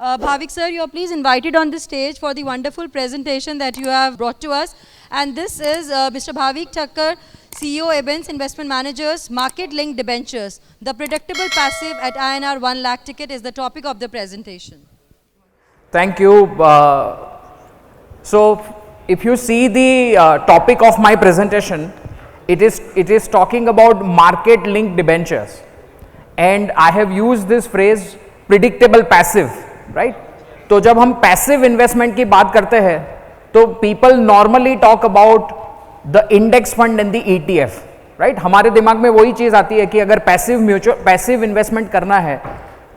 Bhavik sir, you are please invited on the stage for the wonderful presentation that you have brought to us. And this is Mr. Bhavik Thakkar, CEO Events Investment Managers, Market Linked Debentures. The predictable passive at INR 1 lakh ticket is the topic of the presentation. Thank you. So, if you see the topic of my presentation, it is talking about market linked debentures, and I have used this phrase predictable passive, right? तो जब हम passive investment की बात करते हैं तो people normally talk about the index fund and the ETF, right? हमारे दिमाग में वही चीज आती है कि अगर पैसिव इन्वेस्टमेंट करना है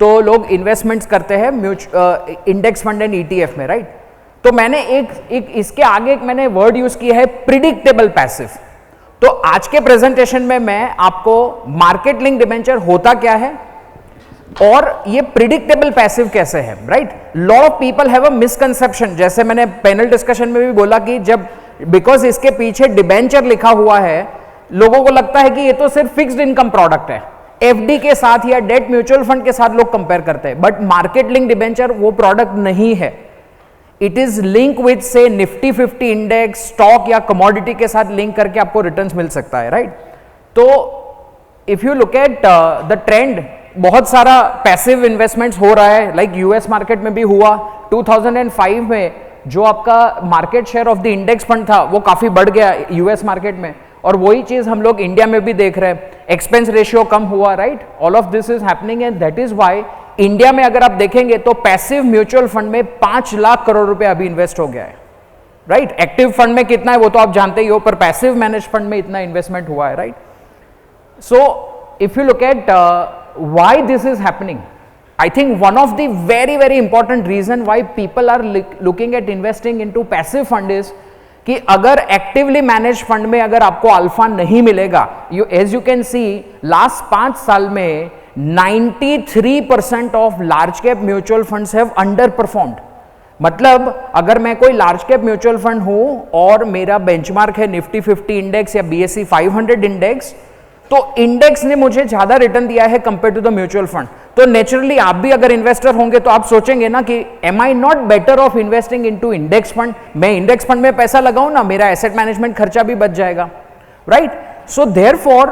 तो लोग इन्वेस्टमेंट्स करते हैं इंडेक्स फंड एंड ETF में, राइट? तो मैंने एक इसके आगे मैंने वर्ड यूज किया है प्रिडिक्टेबल पैसिव। तो आज के प्रेजेंटेशन में मैं आपको मार्केट लिंक डिबेंचर होता क्या है और ये प्रिडिक्टेबल पैसिव कैसे है, right? Lot of people have a misconception, जैसे मैंने पैनल डिस्कशन में भी बोला कि जब बिकॉज इसके पीछे डिबेंचर लिखा हुआ है, लोगों को लगता है कि ये तो सिर्फ फिक्स्ड इनकम प्रोडक्ट है, FD के साथ या डेट म्यूचुअल फंड के साथ लोग कंपेयर करते हैं, बट मार्केट लिंक डिबेंचर वो प्रोडक्ट नहीं है। इट इज लिंक विद से निफ्टी 50 इंडेक्स, स्टॉक या कमोडिटी के साथ लिंक करके आपको रिटर्न्स मिल सकता है, राइट? तो if you look at the trend, बहुत सारा पैसिव इन्वेस्टमेंट्स हो रहा है, लाइक यूएस मार्केट में भी हुआ। 2005 में जो आपका market share of the index fund था वो काफी बढ़ गया यूएस मार्केट में, और वही चीज हम लोग इंडिया में भी देख रहे हैं। एक्सपेंस रेशियो कम हुआ, right? All of this is happening and that is why India में अगर आप देखेंगे तो पैसिव म्यूचुअल फंड में 5 लाख करोड़ रुपए अभी इन्वेस्ट हो गया है, राइट? एक्टिव फंड में कितना है वो तो आप जानते ही हो, पर पैसिव मैनेज फंड में इतना इन्वेस्टमेंट हुआ है, right? So if you look at why this is happening, I think one of the very important reason why people are looking at investing into passive fund is कि अगर actively manage fund में अगर आपको alpha नहीं मिलेगा, as you can see last 5 साल में 93% of large cap mutual funds have underperformed. मतलब अगर मैं कोई लार्ज कैप म्यूचुअल फंड हूं और मेरा बेंचमार्क है निफ्टी 50 इंडेक्स या BSE 500 इंडेक्स, तो इंडेक्स ने मुझे ज्यादा रिटर्न दिया है compare to the mutual fund. तो नेचुरली आप भी अगर इन्वेस्टर होंगे तो आप सोचेंगे ना कि am I not better off investing into index fund? मैं इंडेक्स फंड में पैसा लगाऊं ना, मेरा एसेट मैनेजमेंट खर्चा भी बच जाएगा, right? So therefore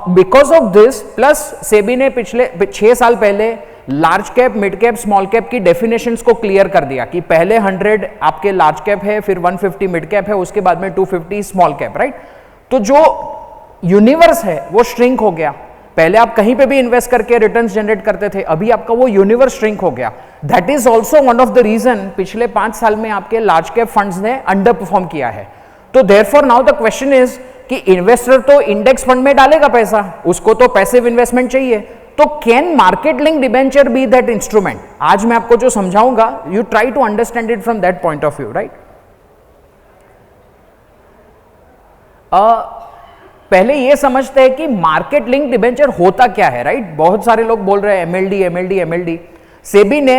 because of this, plus SEBI ने पिछले 6 साल पहले large cap, mid cap, small cap की डेफिनेशंस को क्लियर कर दिया कि पहले 100 आपके लार्ज कैप है, फिर 150 मिड कैप है, उसके बाद में 250 स्मॉल कैप, राइट? तो जो यूनिवर्स है वो श्रिंक हो गया। पहले आप कहीं पे भी इन्वेस्ट करके रिटर्न्स जनरेट करते थे, अभी आपका वो यूनिवर्स श्रिंक हो गया। That is also one of the reason पिछले 5 साल में आपके लार्ज कैप फंड्स ने अंडर परफॉर्म किया है। तो therefore now the question is कि इन्वेस्टर तो इंडेक्स फंड में डालेगा पैसा, उसको तो पैसिव इन्वेस्टमेंट चाहिए, तो can market link debenture be that instrument? आज मैं आपको जो समझाऊंगा, you try to understand it from that point of view, right? पहले ये समझते हैं कि मार्केट लिंक डिबेंचर होता क्या है, राइट? बहुत सारे लोग बोल रहे हैं MLD। सेबी ने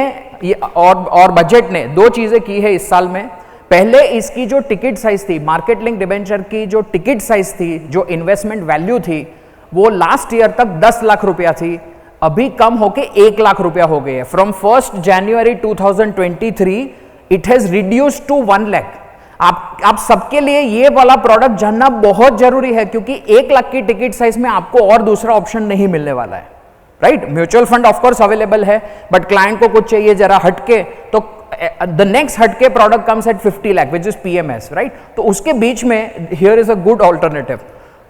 और बजट ने 2 चीजें की है इस साल में। पहले इसकी जो टिकट साइज थी, मार्केट लिंक डिबेंचर की जो टिकट साइज थी, जो इन्वेस्टमेंट वैल्यू थी, वो लास्ट ईयर तक 10 लाख रुपया थी, अभी कम होके 1 लाख रुपया हो गई है। From 1 January 2023 it has reduced to 1 lakh. आप सबके लिए ये वाला प्रोडक्ट जानना बहुत जरूरी है, क्योंकि 1 लाख की टिकट साइज में आपको और दूसरा ऑप्शन नहीं मिलने वाला है, right? Mutual fund of course available है, बट क्लाइंट को कुछ चाहिए जरा हटके, तो द नेक्स्ट हटके product comes at 50 lakh which is PMS, right? तो उसके बीच में here is a good alternative.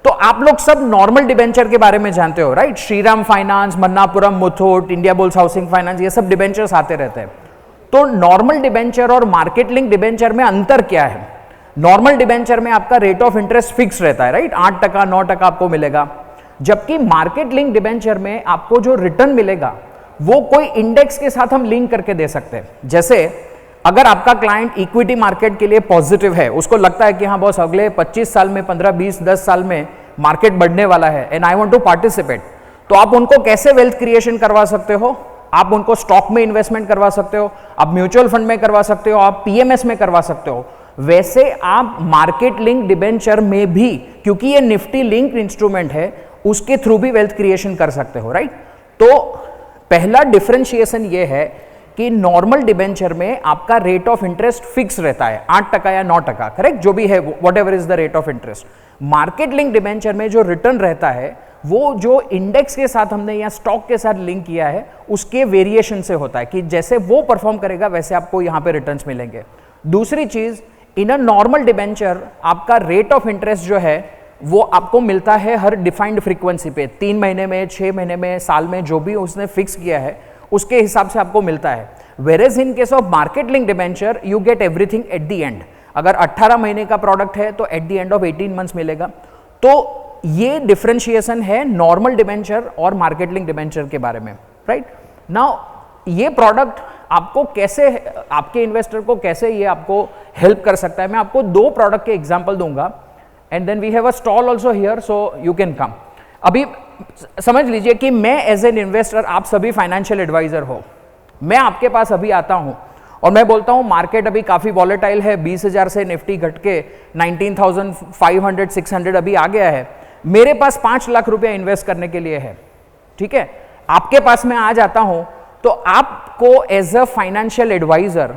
तो आप लोग सब नॉर्मल डिबेंचर के बारे में जानते हो, right? Shriram finance, Manappuram Muthoot, India bulls housing finance, ये सब डिबेंचर्स आते रहते हैं। तो नॉर्मल डिबेंचर और मार्केट लिंक डिबेंचर में अंतर क्या है? नॉर्मल डिबेंचर में आपका रेट ऑफ इंटरेस्ट फिक्स रहता है, राइट? 8%, 9% आपको मिलेगा, जबकि मार्केट लिंक डिबेंचर में आपको जो रिटर्न मिलेगा वो कोई इंडेक्स के साथ हम लिंक करके दे सकते हैं। जैसे अगर आपका क्लाइंट इक्विटी मार्केट के लिए पॉजिटिव है, उसको लगता है कि हाँ बॉस अगले 25 साल में, 15, 20, 10 साल में मार्केट बढ़ने वाला है and I want to participate, तो आप उनको कैसे वेल्थ क्रिएशन करवा सकते हो? आप उनको स्टॉक में इन्वेस्टमेंट करवा सकते हो, आप म्यूचुअल फंड में करवा सकते हो, आप PMS में करवा सकते हो। वैसे आप मार्केट लिंक डिबेंचर में भी, क्योंकि ये निफ्टी लिंक इंस्ट्रूमेंट है, उसके थ्रू भी वेल्थ क्रिएशन कर सकते हो, राइट? तो पहला डिफरेंशिएशन ये है कि नॉर्मल डिबेंचर में आपका रेट ऑफ इंटरेस्ट फिक्स रहता है 8% या 9%, करेक्ट, जो भी है what ever is the rate of interest. Market link debenture में जो रिटर्न रहता है वो जो इंडेक्स के साथ हमने या स्टॉक के साथ लिंक किया है उसके वेरिएशन से होता है कि जैसे वो परफॉर्म करेगा वैसे आपको यहां पे रिटर्न्स मिलेंगे। दूसरी चीज, इन अ नॉर्मल डिबेंचर आपका रेट ऑफ इंटरेस्ट जो है वो आपको मिलता है हर डिफाइंड फ्रीक्वेंसी पे, 3 महीने में, 6 महीने में, साल में, जो भी उसने फिक्स किया है उसके हिसाब से आपको मिलता है। Whereas in case of market link debenture you get everything at the end. अगर 18 महीने का प्रोडक्ट है तो at the end of 18 months मिलेगा। तो ये डिफरेंशिएशन है नॉर्मल डिबेंचर और मार्केट लिंक डिबेंचर के बारे में, राइट। नाउ ये प्रोडक्ट आपको कैसे, आपके इन्वेस्टर को कैसे ये आपको हेल्प कर सकता है, मैं आपको 2 प्रोडक्ट के एग्जांपल दूंगा and then we have a stall also here so you can come. अभी समझ लीजिए कि मैं एज एन इन्वेस्टर, आप सभी फाइनेंशियल एडवाइजर हो, मैं आपके पास अभी आता हूं और मैं बोलता हूं मार्केट अभी काफी वॉलेटाइल है, 20,000 से निफ्टी घट के 19,500 600 अभी आ गया है, मेरे पास 5 लाख रुपया इन्वेस्ट करने के लिए है, ठीक है। आपके पास मैं आ जाता हूं तो आपको एज अ फाइनेंशियल एडवाइजर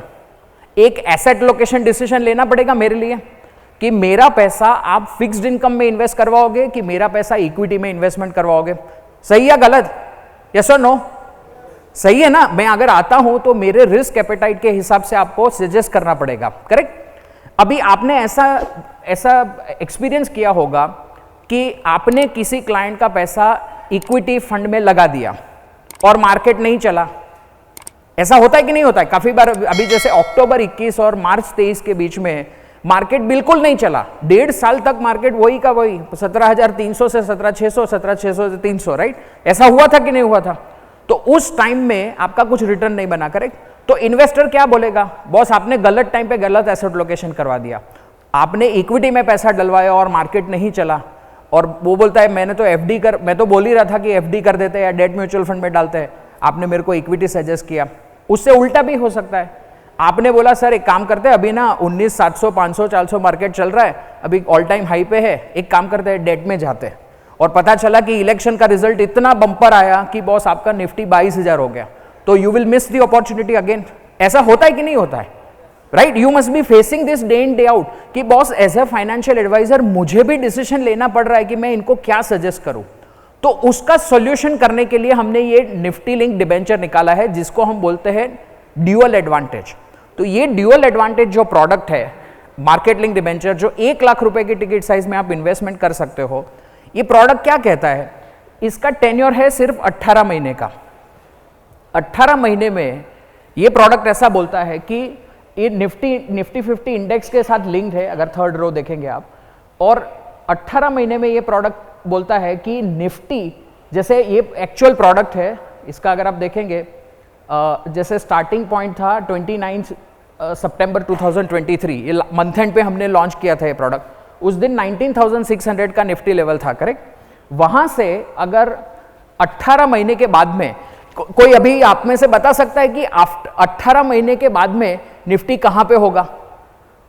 एक एसेट लोकेशन डिसीजन लेना पड़ेगा मेरे लिए कि मेरा पैसा आप फिक्स्ड इनकम में इन्वेस्ट करवाओगे कि मेरा पैसा इक्विटी में इन्वेस्टमेंट करवाओगे। सही या गलत? यस और नो? सही है ना। मैं अगर आता हूं तो मेरे रिस्क एपेटाइट के हिसाब से आपको सजेस्ट करना पड़ेगा, करेक्ट। अभी आपने ऐसा एक्सपीरियंस किया होगा कि आपने किसी क्लाइंट का पैसा इक्विटी फंड में लगा दिया और मार्केट नहीं चला। ऐसा होता है कि नहीं होता है? काफी बार अभी जैसे अक्टूबर 21 और मार्च 23 के बीच में मार्केट बिल्कुल नहीं चला, 1.5 साल तक मार्केट वही का वही 17,300 से 17,600, 17,600 से 300, राइट। ऐसा हुआ था कि नहीं हुआ था? तो उस टाइम में आपका कुछ रिटर्न नहीं बना, करेक्ट। तो इन्वेस्टर क्या बोलेगा, बॉस आपने गलत टाइम पे गलत एसेट लोकेशन करवा दिया, आपने इक्विटी में पैसा डलवाया और मार्केट नहीं चला, और वो बोलता है मैंने तो एफडी कर, मैं तो बोल ही रहा था कि एफडी कर देते हैं या डेट म्यूचुअल फंड में डालते हैं, आपने मेरे को इक्विटी सजेस्ट किया। उससे उल्टा भी हो सकता है, आपने बोला सर एक काम करते हैं, अभी ना 19,700 500 400 मार्केट चल रहा है, अभी ऑल टाइम हाई पे है, एक काम करते हैं डेट में जाते हैं, और पता चला कि इलेक्शन का रिजल्ट इतना बम्पर आया कि बॉस आपका निफ्टी 22,000 हो गया, तो you will miss the opportunity again. ऐसा होता है कि नहीं होता है, right. You must be facing this day in day out कि boss as a financial adviser मुझे भी डिसीजन लेना पड़ रहा है कि मैं इनको क्या सजेस्ट करूं। तो उसका सॉल्यूशन करने के लिए हमने ये निफ्टी लिंक डिबेंचर निकाला है जिसको हम बोलते हैं ड्यूअल एडवांटेज। तो ये ड्यूअल एडवांटेज जो प्रोडक्ट है मार्केट लिंक डिबेंचर, जो 1 लाख रुपए की टिकट साइज में आप इन्वेस्टमेंट कर सकते हो, ये प्रोडक्ट क्या कहता है, इसका टेन्योर है सिर्फ 18 महीने का। 18 महीने में ये प्रोडक्ट ऐसा बोलता है कि ये निफ्टी 50 इंडेक्स के साथ लिंक्ड है, अगर थर्ड रो देखेंगे आप, और 18 महीने में ये प्रोडक्ट बोलता है कि निफ्टी, जैसे ये एक्चुअल प्रोडक्ट है, इसका अगर आप देखेंगे जैसे स्टार्टिंग पॉइंट था 29 सितंबर 2023, ये मंथ एंड पे हमने लॉन्च किया था ये प्रोडक्ट, उस दिन 19,600 का निफ्टी लेवल था, करेक्ट। वहां से अगर 18 महीने के बाद में कोई अभी आप में से बता सकता है कि 18 महीने के बाद में निफ्टी कहां पे होगा?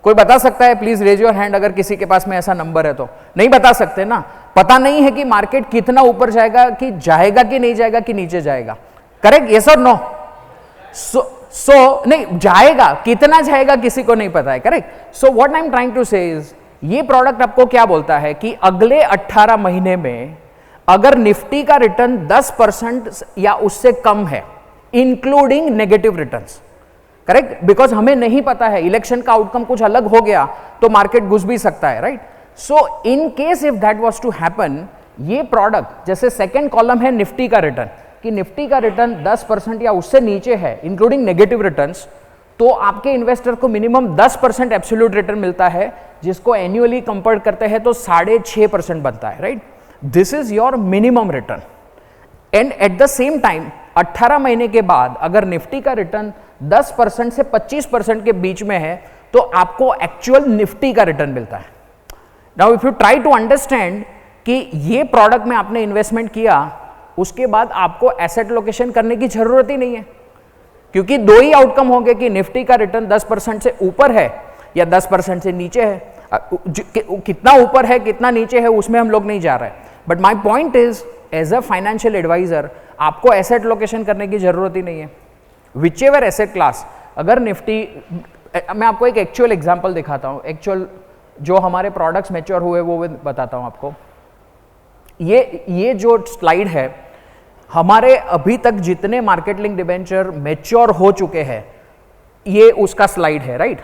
कोई बता सकता है? प्लीज रेज योर हैंड अगर किसी के पास में ऐसा नंबर है तो। नहीं बता सकते ना, पता नहीं है कि मार्केट कितना ऊपर जाएगा, कि जाएगा कि नहीं जाएगा, कि नीचे जाएगा, करेक्ट। यस और नो? सो नहीं जाएगा, कितना जाएगा किसी को नहीं पता है, correct. So what I am trying to say is, ये प्रोडक्ट आपको क्या बोलता है कि अगले 18 महीने में अगर निफ्टी का रिटर्न 10% या उससे कम है, including negative returns, correct, because हमें नहीं पता है, इलेक्शन का आउटकम कुछ अलग हो गया तो मार्केट घुस भी सकता है, right. So in case if that was to happen, ये प्रोडक्ट, जैसे सेकेंड कॉलम है निफ्टी का रिटर्न, कि निफ्टी का रिटर्न 10% या उससे नीचे है इंक्लूडिंग नेगेटिव रिटर्न्स, तो आपके इन्वेस्टर को मिनिमम 10% एब्सोल्यूट रिटर्न मिलता है, जिसको एनुअली कंपेयर करते हैं तो 6.5% बनता है, right. This is your minimum return. And at the same time 18 महीने के बाद अगर निफ्टी का रिटर्न 10% से 25% के बीच में है तो आपको एक्चुअल निफ्टी का रिटर्न मिलता है। Now if you try to understand कि ये प्रोडक्ट में आपने इन्वेस्टमेंट किया, उसके बाद आपको एसेट लोकेशन करने की जरूरत ही नहीं है, क्योंकि 2 ही आउटकम होंगे कि निफ्टी का रिटर्न 10% से ऊपर है या 10% से नीचे है। कितना ऊपर है कितना नीचे है उसमें हम लोग नहीं जा रहे हैं, but my point is as a financial adviser आपको एसेट लोकेशन करने की जरूरत ही नहीं है, विच एवर एसेट क्लास, अगर निफ्टी, मैं आपको एक एक्चुअल एग्जांपल दिखाता हूँ, एक्चुअल जो हमारे प्रोडक्ट्स मैच्योर हुए वो बताता हूँ आपको। ये जो स्लाइड है, हमारे अभी तक जितने मार्केट लिंक डिबेंचर मैच्योर हो चुके हैं, ये उसका स्लाइड है, राइट।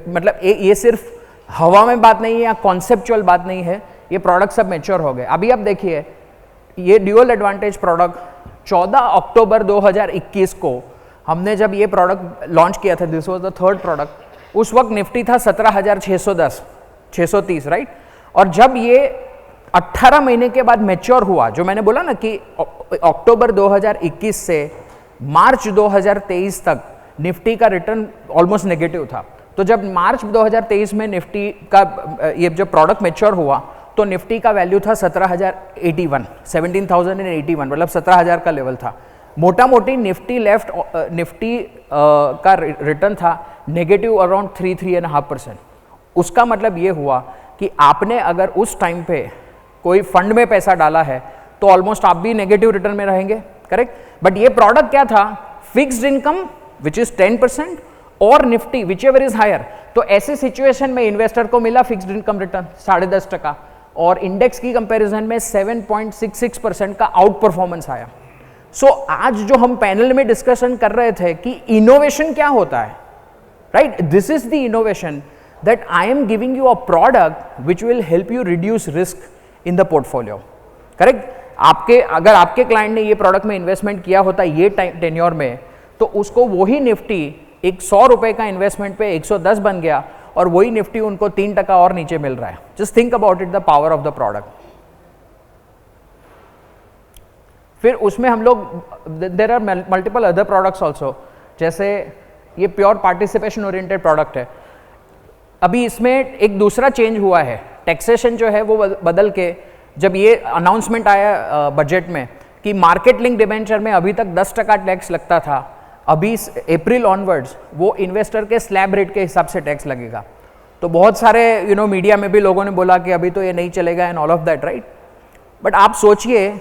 मतलब ये सिर्फ हवा में बात नहीं है या कॉन्सेप्चुअल बात नहीं है, ये प्रोडक्ट सब मैच्योर हो गए। अभी आप देखिए, ये ड्यूअल एडवांटेज प्रोडक्ट 14 अक्टूबर 2021 को हमने जब ये प्रोडक्ट लॉन्च किया था, this was the third product, उस वक्त निफ्टी था 17,630, राइट। और जब ये 18 महीने के बाद मैच्योर हुआ, जो मैंने बोला ना कि अक्टूबर 2021 से मार्च 2023 तक निफ्टी का रिटर्न ऑलमोस्ट नेगेटिव था। तो जब मार्च 2023 में निफ्टी का ये जो प्रोडक्ट मैच्योर हुआ, तो निफ्टी का वैल्यू था 17,081, मतलब 17,000 का लेवल था। मोटा मोटी निफ्टी का रिटर्न था नेगेटिव अराउंड 3-3.5%। उसका मतलब ये हुआ कि आपने अगर उस टाइम पे कोई फंड में पैसा डाला है तो ऑलमोस्ट आप भी नेगेटिव रिटर्न में रहेंगे, करेक्ट। बट ये प्रोडक्ट क्या था, फिक्स्ड इनकम विच इज 10% और Nifty whichever is higher. तो ऐसी सिचुएशन में इन्वेस्टर को मिला फिक्स्ड इनकम रिटर्न 10.5%, और इंडेक्स की कंपैरिजन में 7.66% का आउट परफॉर्मेंस आया। सो आज जो हम पैनल में डिस्कशन कर रहे थे कि इनोवेशन क्या होता है, right, this is the innovation that I am giving you a product which will help you reduce risk in the portfolio, correct. अगर आपके क्लाइंट ने ये प्रोडक्ट में इन्वेस्टमेंट किया होता ये टेन्योर में, तो उसको वही निफ्टी एक 100 रुपए का इन्वेस्टमेंट पे 110 बन गया, और वही निफ्टी उनको 3% और नीचे मिल रहा है। Just think about it, the power of the product. फिर उसमें हम लोग, there are multiple other products also, जैसे ये प्योर पार्टिसिपेशन ओरिएंटेड प्रोडक्ट है। अभी इसमें एक दूसरा चेंज हुआ है, टैक्सेशन जो है वो बदल के, जब ये अनाउंसमेंट आया बजट में कि मार्केट लिंक डिबेंचर में अभी तक 10% टैक्स लगता था, अभी अप्रैल ऑनवर्ड्स वो इन्वेस्टर के स्लैब रेट के हिसाब से टैक्स लगेगा। तो बहुत सारे मीडिया में भी लोगों ने बोला कि अभी तो ये नहीं चलेगा and all of that, right. But आप सोचिए,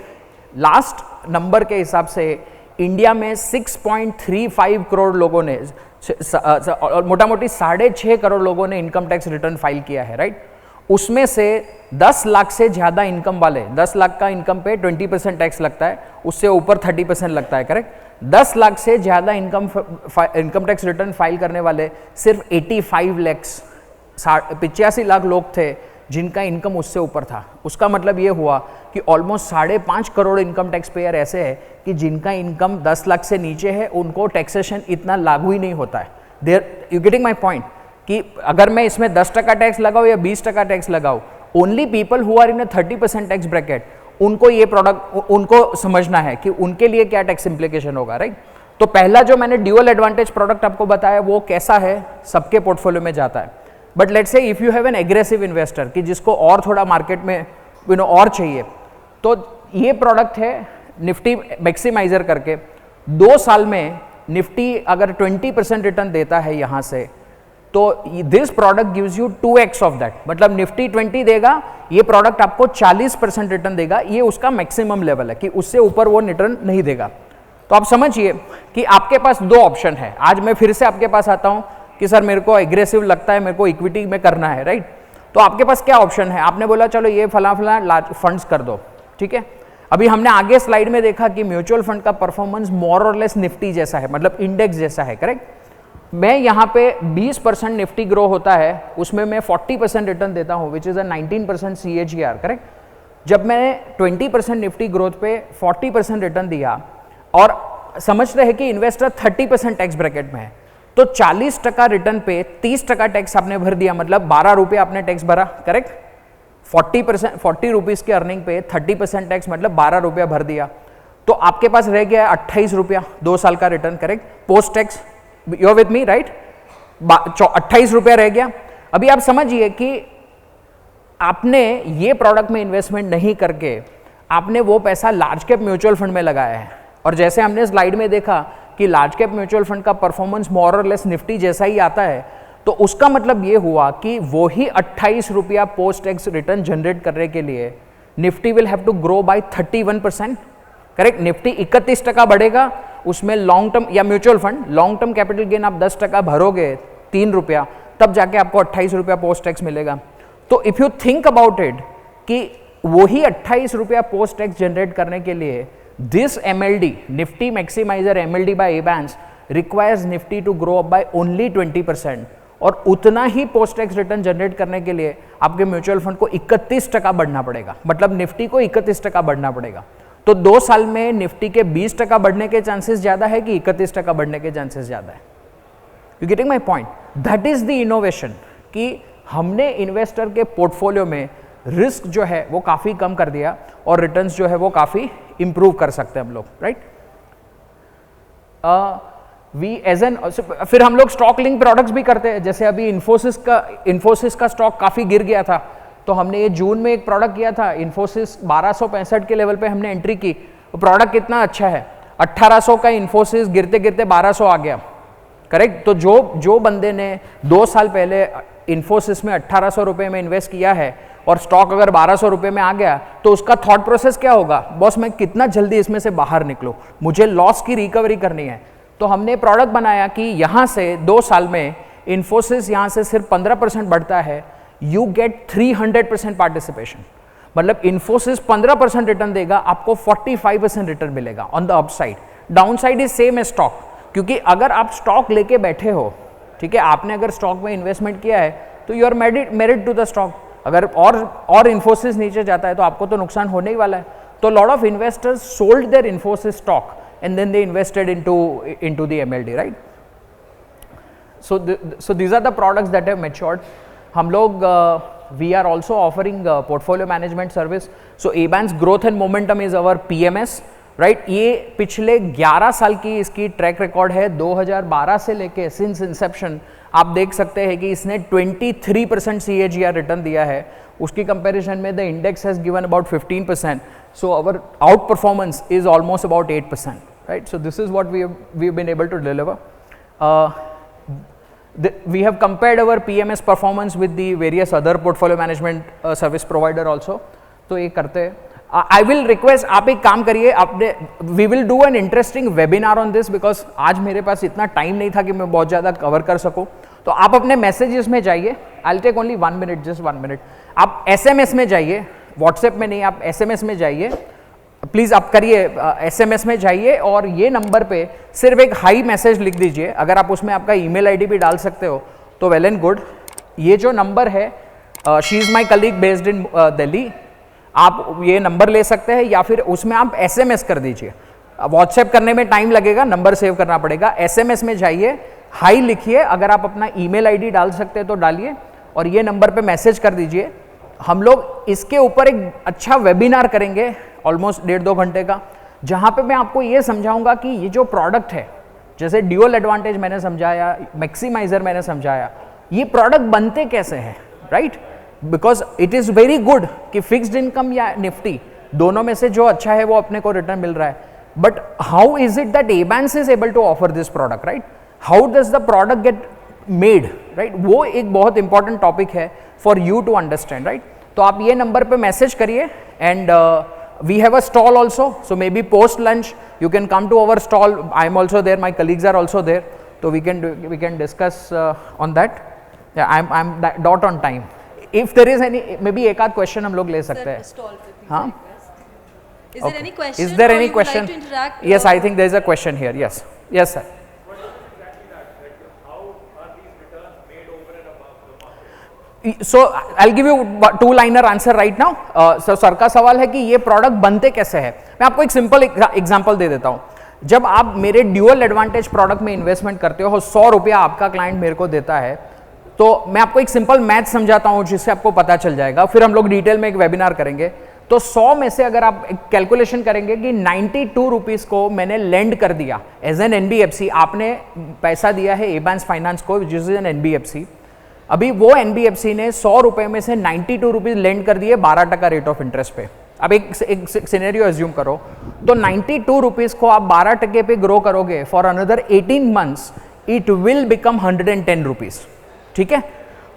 लास्ट नंबर के हिसाब से इंडिया में 6.35 करोड़ लोगों ने, मोटा मोटी 6.5 करोड़ लोगों ने इनकम टैक्स रिटर्न फाइल किया है, राइट। उसमें से 10 लाख से ज़्यादा इनकम वाले, 10 लाख का इनकम पे 20% टैक्स लगता है, उससे ऊपर 30% लगता है, करेक्ट। 10 लाख से ज़्यादा इनकम टैक्स रिटर्न फाइल करने वाले सिर्फ 85 लाख, 85 लाख लोग थे जिनका इनकम उससे ऊपर था। उसका मतलब ये हुआ कि almost 5.5 crore income tax payer ऐसे है कि जिनका इनकम 10 लाख से नीचे है, उनको टैक्सेशन इतना लागू ही नहीं होता है। There, you getting my point, कि अगर मैं इसमें 10% टैक्स लगाऊं या 20% टैक्स लगाऊं, only people who are in a 30% tax bracket, उनको ये प्रोडक्ट, उनको समझना है कि उनके लिए क्या टैक्स इंप्लीकेशन होगा, राइट। तो पहला जो मैंने ड्यूअल एडवांटेज प्रोडक्ट आपको बताया वो कैसा है, सबके पोर्टफोलियो में जाता है। But let's say if you have an aggressive investor कि जिसको और थोड़ा मार्केट में और चाहिए, तो ये प्रोडक्ट है निफ्टी मैक्सिमाइजर करके। 2 साल में निफ्टी अगर 20% रिटर्न देता है यहाँ से, तो this product gives you 2x of that. मतलब निफ्टी 20 देगा, ये प्रोडक्ट आपको 40% रिटर्न देगा। ये उसका मैक्सिमम लेवल है कि उससे ऊपर वो रिटर्न नहीं देगा। तो आप समझिए कि आपके पास 2 ऑप्शन है। आज मैं फिर से आपके पास आता हूं कि सर मेरे को एग्रेसिव लगता है, मेरे को इक्विटी में करना है, राइट। तो आपके पास क्या ऑप्शन है? आपने बोला चलो ये फला लार्ज फंड्स कर दो, ठीक है। अभी हमने आगे स्लाइड में देखा कि म्यूचुअल फंड का परफॉर्मेंस मोर और लेस निफ्टी जैसा है, मतलब इंडेक्स जैसा है, करेक्ट। मैं यहाँ पे 20% निफ्टी ग्रो होता है, उसमें मैं 40% रिटर्न देता हूँ, which is a 19% CAGR, correct. जब मैंने 20% निफ्टी ग्रोथ पे 40% रिटर्न दिया और समझ रहे हैं कि इन्वेस्टर 30% टैक्स ब्रैकेट में है, तो 40% रिटर्न पे 30% टैक्स आपने भर दिया, मतलब 12 रुपये आपने टैक्स भरा, करेक्ट। 40 रुपीज़ के अर्निंग पे 30% टैक्स, मतलब 12 रुपया भर दिया, तो आपके पास रह गया 28 रुपया 2 साल का return, correct, post tax. You are with me, right. 28 रुपया रह गया। अभी आप समझिए कि आपने ये प्रोडक्ट में इन्वेस्टमेंट नहीं करके आपने वो पैसा लार्ज कैप म्यूचुअल फंड में लगाया है, और जैसे हमने स्लाइड में देखा कि लार्ज कैप म्यूचुअल फंड का परफॉर्मेंस मोर और लेस निफ्टी जैसा ही आता है, तो उसका मतलब ये हुआ कि वो ही 28 रुपया पोस्ट टैक्स रिटर्न जनरेट करने के लिए Nifty will have to grow by 31%, correct. Nifty 31% बढ़ेगा उसमें लॉन्ग टर्म या mutual fund long term capital gain आप 10% भरोगे 3 रुपया, तब जाके आपको 28 रुपया पोस्ट टैक्स मिलेगा। तो if you think about it कि वही 28 रुपया पोस्ट टैक्स जनरेट करने के लिए this MLD Nifty maximiser MLD by Abans requires Nifty to grow up by only 20%, और उतना ही पोस्ट टैक्स रिटर्न जनरेट करने के लिए आपके म्यूचुअल फंड को 31% बढ़ना पड़ेगा, मतलब निफ्टी को 31% बढ़ना पड़ेगा। तो 2 साल में निफ्टी के 20% बढ़ने के चांसेस ज्यादा है कि 31% बढ़ने के चांसेस ज्यादा है? You getting my point? That is the innovation कि हमने इन्वेस्टर के पोर्टफोलियो में रिस्क जो है वो काफी कम कर दिया और रिटर्न्स जो है वो काफी इंप्रूव कर सकते हैं हम लोग, राइट? फिर हम लोग स्टॉक लिंक प्रोडक्ट्स भी करते हैं, जैसे अभी इन्फोसिस का स्टॉक काफी गिर गया था, तो हमने ये जून में एक प्रोडक्ट किया था इन्फोसिस 1265 के लेवल पे हमने एंट्री की। वो प्रोडक्ट कितना अच्छा है, 1800 का इन्फोसिस गिरते गिरते 1200 आ गया, करेक्ट? तो जो बंदे ने 2 साल पहले इन्फोसिस में 1800 रुपए में इन्वेस्ट किया है और स्टॉक अगर 1200 रुपए में आ गया, तो उसका थॉट प्रोसेस क्या होगा? बॉस मैं कितना जल्दी इसमें से बाहर निकलूं, मुझे लॉस की रिकवरी करनी है। तो हमने प्रोडक्ट बनाया कि यहां से 2 साल में इन्फोसिस यहां से सिर्फ 15% बढ़ता है, यू गेट 300% पार्टिसिपेशन। मतलब इन्फोसिस 15% रिटर्न देगा, आपको 45% रिटर्न मिलेगा on the upside. Downside is same as stock, क्योंकि अगर आप स्टॉक लेके बैठे हो, ठीक है, आपने अगर स्टॉक में इन्वेस्टमेंट किया है तो you are married to the stock. अगर और इन्फोसिस नीचे जाता है तो आपको तो नुकसान होने ही वाला है। तो lot of investors sold there Infosys stock and then they invested into the MLD, right? So these are the products that have matured. हम लोग we are also offering portfolio management service. So ABAN's growth and momentum is our PMS, right? ये पिछले 11 साल की इसकी track record है, 2012 से लेके सिंस इंसेप्शन आप देख सकते हैं कि इसने 23% CAGR रिटर्न दिया है। उसकी कंपैरिजन में the index has given about 15%, so our out performance is almost about 8%, right? So this is what we've been able to deliver. We have compared our PMS performance with the various other portfolio management service provider also. तो ये करते हैं। I will request आप एक काम करिए, आपने we will do an interesting webinar on this because आज मेरे पास इतना टाइम नहीं था कि मैं बहुत ज़्यादा कवर कर सकूँ। तो आप अपने मैसेजेस में जाइए, I'll take only 1 minute, just 1 minute. आप SMS में जाइए, व्हाट्सएप में नहीं, आप SMS में जाइए, प्लीज आप करिए, SMS में जाइए और ये नंबर पे सिर्फ एक हाई मैसेज लिख दीजिए। अगर आप उसमें आपका ईमेल आईडी भी डाल सकते हो तो वेल एंड गुड। ये जो नंबर है, she is my colleague based in Delhi, आप ये नंबर ले सकते हैं या फिर उसमें आप SMS कर दीजिए। व्हाट्सएप करने में टाइम लगेगा, नंबर सेव करना पड़ेगा। SMS में जाइए, हाई लिखिए, अगर आप अपना ईमेल आईडी डाल सकते हैं तो डालिए और ये नंबर पे मैसेज कर दीजिए। हम लोग इसके ऊपर एक अच्छा वेबिनार करेंगे ऑलमोस्ट 1.5-2 घंटे का, जहां पे मैं आपको ये समझाऊंगा कि ये जो प्रोडक्ट है, जैसे ड्यूअल एडवांटेज मैंने समझाया, मैक्सिमाइजर मैंने समझाया, ये प्रोडक्ट बनते कैसे हैं, right? Because it is very good कि फिक्स्ड इनकम या निफ्टी दोनों में से जो अच्छा है वो अपने को रिटर्न मिल रहा है, but how is it that Abans is able to offer this product, right? How does the product get made, right? वो एक बहुत इंपॉर्टेंट टॉपिक है for you to understand, right? तो आप ये नंबर पे मैसेज करिए and we have a stall also, so maybe post lunch you can come to our stall. I am also there, my colleagues are also there, so we can discuss on that. Yeah, I'm dot on time. If there is any, maybe एक आध question हम लोग ले सकते हैं। हाँ? Is there any question? Is there or any you would question? like to interact? Yes, I think there is a question here. Yes, yes sir. So I'll give you 2-liner answer right now. So sir का सवाल है कि ये product बनते कैसे हैं। मैं आपको एक सिंपल एग्जांपल दे देता हूँ। जब आप मेरे ड्यूअल एडवांटेज प्रोडक्ट में इन्वेस्टमेंट करते हो, 100 रुपया आपका क्लाइंट मेरे को देता है, तो मैं आपको एक सिंपल मैथ समझाता हूँ जिससे आपको पता चल जाएगा, फिर हम लोग डिटेल में एक वेबिनार करेंगे। तो 100 में से अगर आप कैलकुलेशन करेंगे कि 92 रुपीज़ को मैंने लेंड कर दिया एज एन NBFC, आपने पैसा दिया है एबांस फाइनेंस को विच इज एन NBFC। अभी वो NBFC ने 100 रुपए में से 92 रुपीज़ लेंड कर दिए 12% रेट ऑफ इंटरेस्ट पे। अब एक सिनेरियो एज्यूम करो, तो 92 रुपीज़ को आप 12% पे ग्रो करोगे for another 18 months, it will become 110 rupees. ठीक है,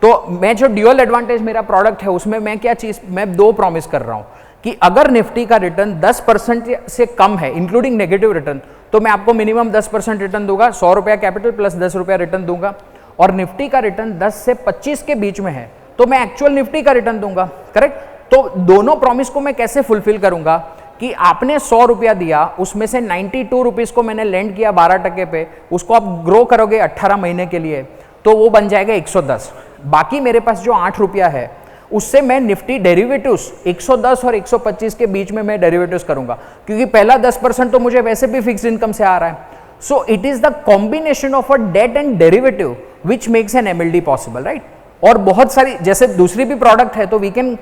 तो मैं जो ड्यूअल एडवांटेज मेरा प्रोडक्ट है उसमें मैं क्या चीज़, मैं 2 प्रॉमिस कर रहा हूँ कि अगर निफ्टी का रिटर्न 10% से कम है इंक्लूडिंग नेगेटिव रिटर्न, तो मैं आपको मिनिमम 10% रिटर्न दूंगा, 100 रुपया कैपिटल प्लस 10 रुपया रिटर्न दूंगा, और निफ्टी का रिटर्न 10 से 25 के बीच में है तो मैं एक्चुअल निफ्टी का रिटर्न दूंगा, करेक्ट। तो दोनों प्रॉमिस को मैं कैसे फुलफिल करूंगा कि आपने 100 रुपया दिया, उसमें से 92 रुपीज को मैंने लेंड किया 12% पे, उसको आप ग्रो करोगे 18 महीने के लिए तो वो बन जाएगा 110। बाकी मेरे पास जो 8 रुपया है उससे मैं निफ्टी डेरिवेटिव्स 110 और 125 के बीच में मैं डेरिवेटिव्स करूंगा, क्योंकि पहला 10% तो मुझे वैसे भी फिक्स इनकम से आ रहा है। So it is the combination of a debt and derivative which makes an MLD possible, right. और बहुत सारी जैसे दूसरी भी प्रोडक्ट है तो we can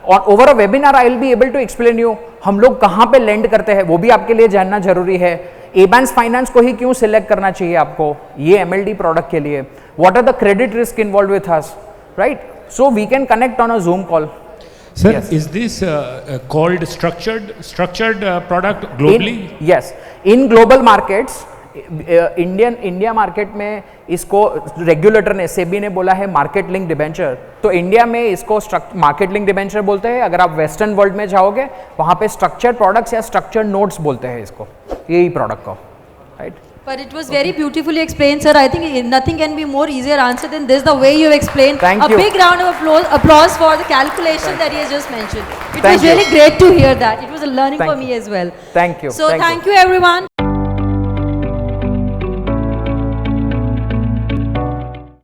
over a webinar I will be able to explain you हम लोग कहां पे लेंड करते हैं, वो भी आपके लिए जानना जरूरी है। एबांस फाइनेंस को ही क्यों सिलेक्ट करना चाहिए आपको ये एमएलडी प्रोडक्ट के लिए, what are the credit risk involve with us, right. So we can connect on a Zoom call. Sir, Yes. is this called structured product globally? Yes. In global markets, India market में इसको regulator ने सेबी ने बोला है market link debenture, तो India में इसको market link debenture बोलते हैं। अगर आप वेस्टर्न वर्ल्ड में जाओगे वहां पे स्ट्रक्चर्ड प्रोडक्ट्स या स्ट्रक्चर्ड नोट्स बोलते हैं इसको, यही प्रोडक्ट को, right. But it was very beautifully explained, sir. I think nothing can be more easier answer than this. The way you have explained. Thank a you. big round of applause for the calculation that he has just mentioned. It Thank was really you. great to hear that. It was a learning Thank for you. me as well. Thank you. So thank you everyone.